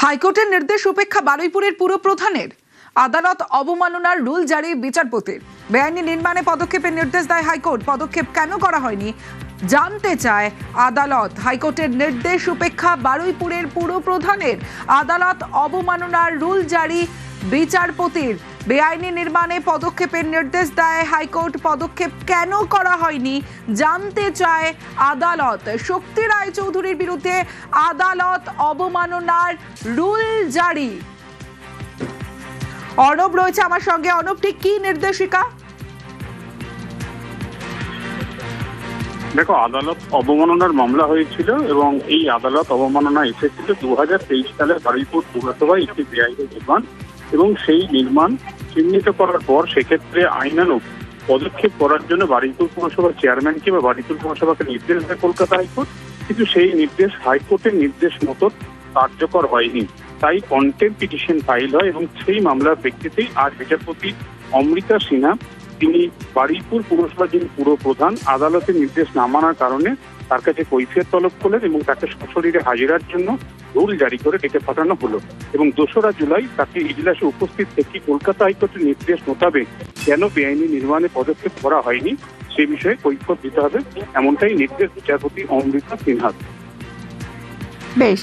হাইকোর্টের নির্দেশ উপেক্ষা বারুইপুরের পুরপ্রধানের আদালত অবমাননার রুল জারি বিচারপতির বেআইনি নির্মাণে পদক্ষেপের নির্দেশ দেয় হাইকোর্ট। পদক্ষেপ কেন করা হয়নি জানতে চায় আদালত। হাইকোর্টের নির্দেশ উপেক্ষা বারুইপুরের পুরপ্রধানের আদালত অবমাননার রুল জারি বিচারপতির বেআইনি নির্মাণে পদক্ষেপের নির্দেশ দেয় হাইকোর্ট। পদক্ষেপ কেন করা হয়নি জানতে চায় আদালত। শক্তি রায়চৌধুরীর বিরুদ্ধে আদালত অবমাননার রুল জারি। অর্ণব রয়েছে আমার সঙ্গে। অর্ণব, ঠিক কি নির্দেশিকা? দেখো, আদালত অবমাননার মামলা হয়েছিল এবং এই আদালত অবমাননা এসেছিল 2023 সালে বারুইপুর পৌরসভায় একটি বেআইনি নির্মাণ, এবং সেই নির্মাণ চিহ্নিত করার পর সেক্ষেত্রে আইনানুগ পদক্ষেপ করার জন্য বারুইপুর পৌরসভার চেয়ারম্যানকে বা বারুইপুর পৌরসভাকে নির্দেশ দেয় কলকাতা হাইকোর্ট। কিন্তু সেই নির্দেশ হাইকোর্টের নির্দেশ মতো কার্যকর হয়নি, তাই কন্টেম্প পিটিশন ফাইল হয় এবং সেই মামলার প্রেক্ষিতেই আজ বিচারপতি অমৃতা সিনহা, তিনি বারুইপুর পৌরসভার যিনি পুরপ্রধান, আদালতের নির্দেশ না মানার কারণে তার কাছে কৈফিয়ত তলব করলেন এবং তাকে সশরীরে হাজিরার জন্য রুল জারি করে ডেকে পাঠানো হলো। এবং 2রা জুলাই তাকে ইজলাসে উপস্থিত থেকে কলকাতা হাইকোর্টের নির্দেশ মোতাবেক কেন বেআইনি নির্মাণে পদক্ষেপ করা হয়নি সে বিষয়ে কৈফিয়ত দিতে হবে, এমনটাই নির্দেশ বিচারপতি অমৃতা সিনহার। বেশ।